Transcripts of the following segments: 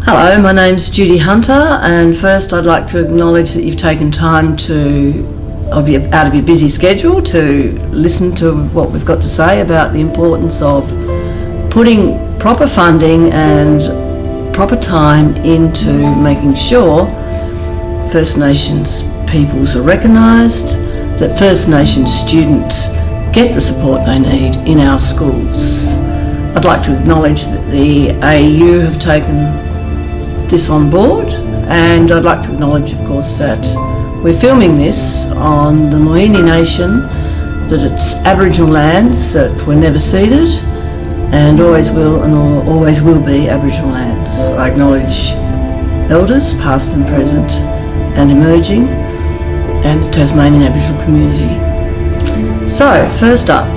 Hello, my name's Judy Hunter, and first I'd like to acknowledge that you've taken time out of your busy schedule to listen to what we've got to say about the importance of putting proper funding and proper time into making sure First Nations peoples are recognised, that First Nations students get the support they need in our schools. I'd like to acknowledge that the AU have taken this on board, and I'd like to acknowledge, of course, that we're filming this on the Moini Nation, that it's Aboriginal lands that were never ceded and always will be Aboriginal lands. I acknowledge elders, past and present and emerging, and the Tasmanian Aboriginal community. So, first up,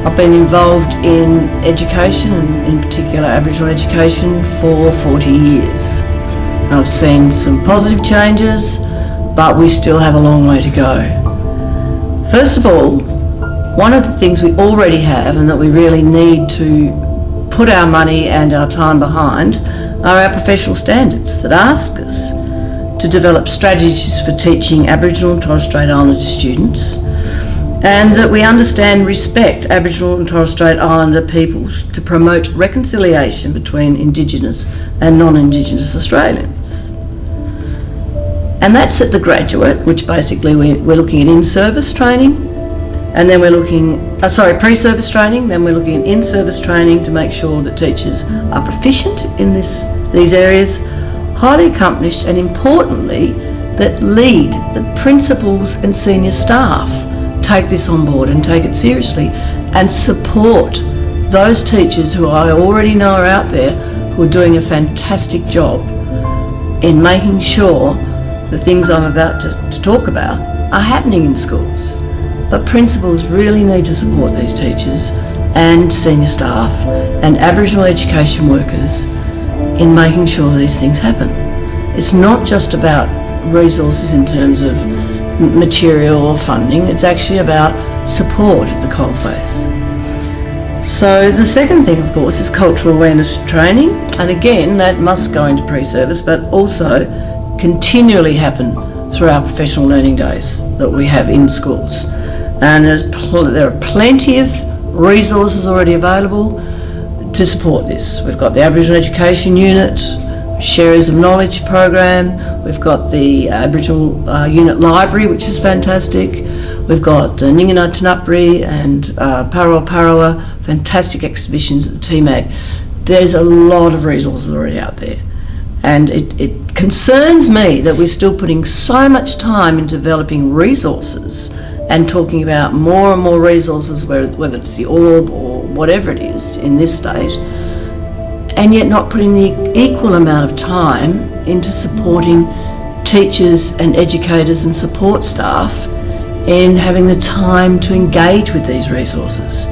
I've been involved in education, and in particular Aboriginal education, for 40 years. I've seen some positive changes, but we still have a long way to go. First of all, one of the things we already have and that we really need to put our money and our time behind are our professional standards that ask us to develop strategies for teaching Aboriginal and Torres Strait Islander students, and that we understand and respect Aboriginal and Torres Strait Islander peoples to promote reconciliation between Indigenous and non-Indigenous Australians. And that's at the graduate, which basically we're looking at in-service training, and then we're looking, pre-service training, then we're looking at in-service training to make sure that teachers are proficient in these areas, highly accomplished, and importantly, that principals and senior staff take this on board and take it seriously and support those teachers who I already know are out there who are doing a fantastic job in making sure the things I'm about to talk about are happening in schools. But principals really need to support these teachers and senior staff and Aboriginal education workers in making sure these things happen. It's not just about resources in terms of material or funding, it's actually about support at the coalface. So the second thing, of course, is cultural awareness training, and again that must go into pre-service but also continually happen through our professional learning days that we have in schools. And there are plenty of resources already available to support this. We've got the Aboriginal Education Unit, Sharers of Knowledge program, we've got the Aboriginal Unit Library, which is fantastic, we've got the Ningina Tanapri and Parawa Parawa, fantastic exhibitions at the TMAG. There's a lot of resources already out there, and it concerns me that we're still putting so much time in developing resources and talking about more and more resources, whether it's the orb or whatever it is in this state, and yet not putting the equal amount of time into supporting teachers and educators and support staff in having the time to engage with these resources.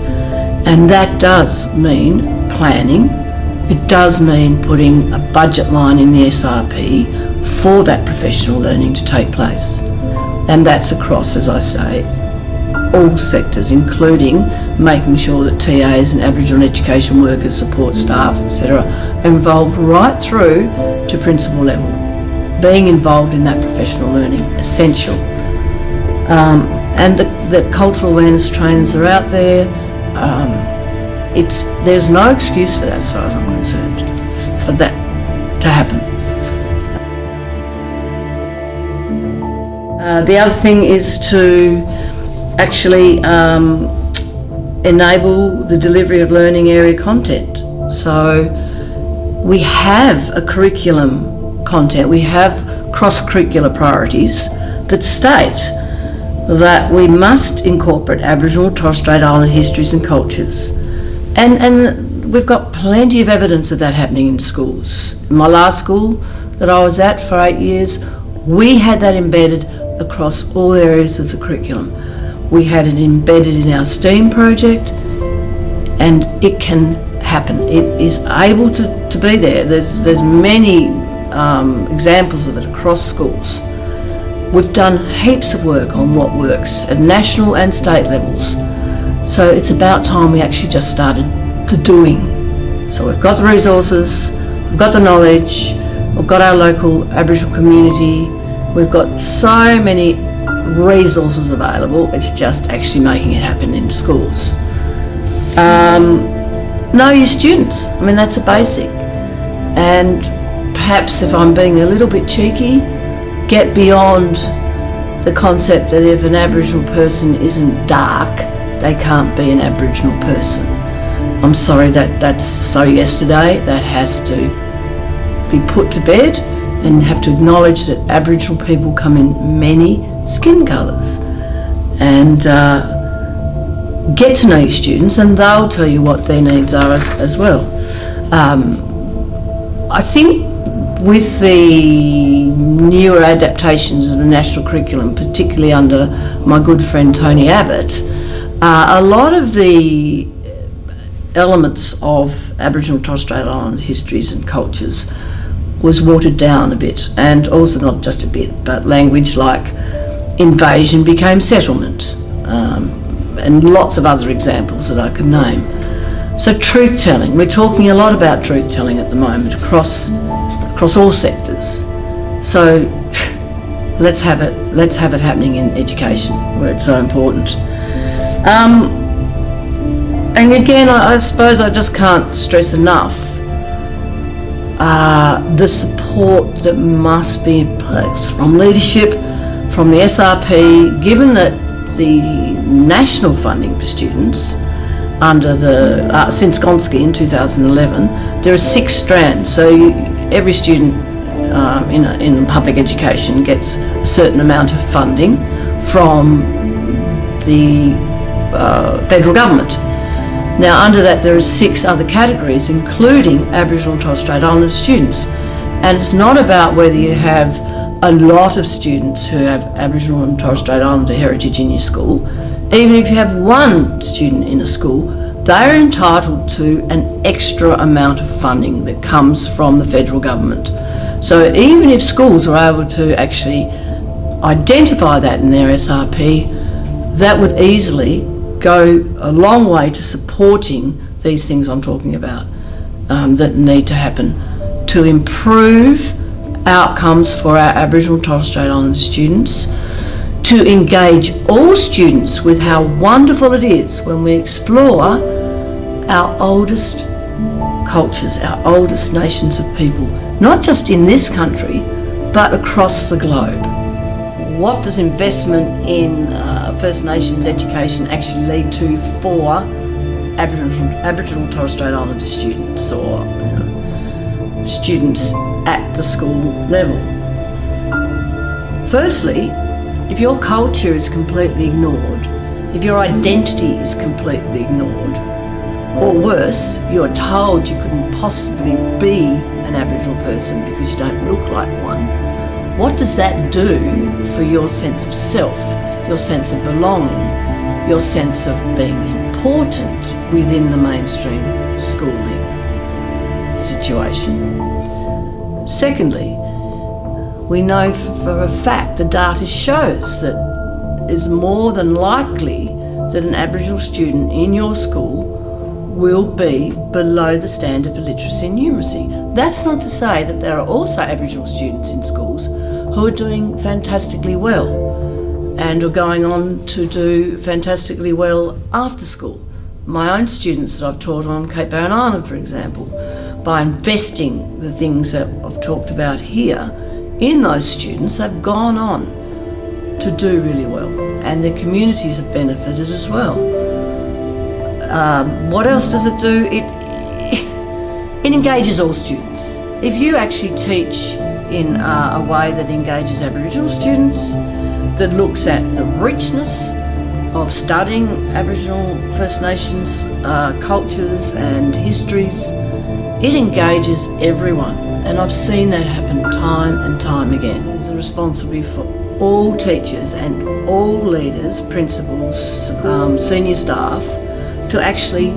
And that does mean planning. It does mean putting a budget line in the SRP for that professional learning to take place. And that's across, as I say, all sectors, including making sure that TAs and Aboriginal education workers, support staff, etc., are involved right through to principal level. Being involved in that professional learning, essential. And the cultural awareness trainers are out there. There's no excuse for that, as far as I'm concerned, for that to happen. The other thing is to actually enable the delivery of learning area content. So we have a curriculum content, we have cross-curricular priorities that state that we must incorporate Aboriginal, Torres Strait Islander histories and cultures. And we've got plenty of evidence of that happening in schools. In my last school that I was at for 8 years, we had that embedded across all areas of the curriculum. We had it embedded in our STEAM project, and it can happen. It is able to be there. There's many examples of it across schools. We've done heaps of work on what works at national and state levels. So it's about time we actually just started the doing. So we've got the resources, we've got the knowledge, we've got our local Aboriginal community, we've got so many resources available, it's just actually making it happen in schools. Know your students, I mean that's a basic, and perhaps if I'm being a little bit cheeky, get beyond the concept that if an Aboriginal person isn't dark, they can't be an Aboriginal person. I'm sorry, that's so yesterday. That has to be put to bed, and have to acknowledge that Aboriginal people come in many skin colours. And get to know your students, and they'll tell you what their needs are as well. I think with the newer adaptations of the national curriculum, particularly under my good friend Tony Abbott, a lot of the elements of Aboriginal and Torres Strait Islander histories and cultures was watered down a bit, and also not just a bit, but language like invasion became settlement, and lots of other examples that I could name. So truth-telling, we're talking a lot about truth-telling at the moment across all sectors. So let's have it happening in education where it's so important. And again, I suppose I just can't stress enough the support that must be in place from leadership, from the SRP, given that the national funding for students under the since Gonski in 2011, there are 6 strands. So every student in public education gets a certain amount of funding from the federal government. Now under that there are 6 other categories, including Aboriginal and Torres Strait Islander students. And it's not about whether you have a lot of students who have Aboriginal and Torres Strait Islander heritage in your school. Even if you have 1 student in a school, they're entitled to an extra amount of funding that comes from the federal government. So even if schools are able to actually identify that in their SRP, that would easily go a long way to supporting these things I'm talking about that need to happen to improve outcomes for our Aboriginal and Torres Strait Islander students, to engage all students with how wonderful it is when we explore our oldest cultures, our oldest nations of people, not just in this country, but across the globe. What does investment in First Nations education actually lead to for Aboriginal and Torres Strait Islander students, or students at the school level? Firstly, if your culture is completely ignored, if your identity is completely ignored, or worse, you're told you couldn't possibly be an Aboriginal person because you don't look like one, what does that do for your sense of self, your sense of belonging, your sense of being important within the mainstream schooling situation? Secondly, we know for a fact, the data shows that it's more than likely that an Aboriginal student in your school will be below the standard for literacy and numeracy. That's not to say that there are also Aboriginal students in schools who are doing fantastically well and are going on to do fantastically well after school. My own students that I've taught on Cape Barren Island, for example, by investing the things that I've talked about here in those students, they've gone on to do really well, and their communities have benefited as well. What else does it do? It engages all students. If you actually teach in a way that engages Aboriginal students, that looks at the richness of studying Aboriginal First Nations cultures and histories, it engages everyone. And I've seen that happen time and time again. It's a responsibility for all teachers and all leaders, principals, senior staff, to actually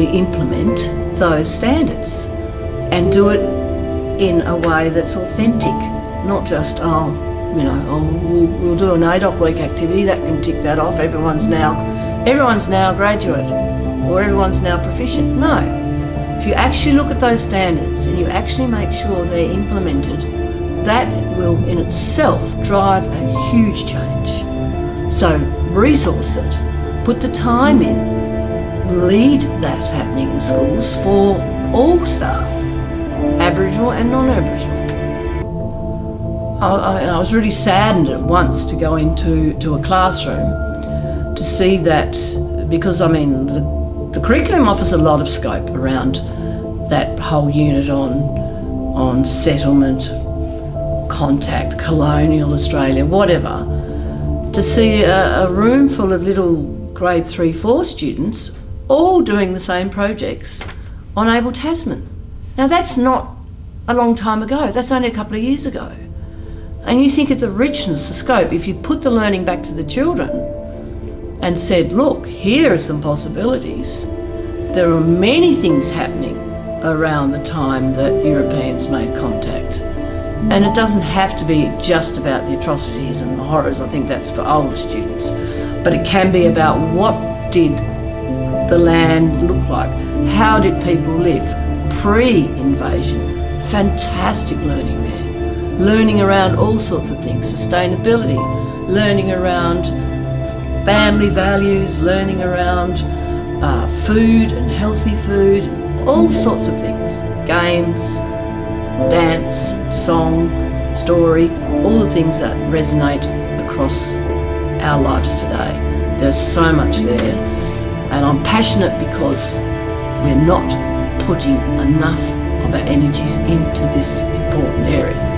implement those standards and do it in a way that's authentic, not just, we'll do an ADOC week activity, that can tick that off, everyone's now graduate, or everyone's now proficient. No. If you actually look at those standards and you actually make sure they're implemented, that will in itself drive a huge change. So resource it, put the time in, lead that happening in schools for all staff, Aboriginal and non-Aboriginal. I was really saddened at once to go into a classroom to see that, because the curriculum offers a lot of scope around that whole unit on settlement, contact, colonial Australia, whatever. To see a room full of little grade 3-4 students all doing the same projects on Able Tasman. Now that's not a long time ago, that's only a couple of years ago. And you think of the richness, the scope, if you put the learning back to the children and said, look, here are some possibilities. There are many things happening around the time that Europeans made contact. And it doesn't have to be just about the atrocities and the horrors. I think that's for older students. But it can be about what did the land look like? How did people live pre-invasion? Fantastic learning there. Learning around all sorts of things, sustainability, learning around family values, learning around food and healthy food, all sorts of things. Games, dance, song, story, all the things that resonate across our lives today. There's so much there, and I'm passionate because we're not putting enough of our energies into this important area.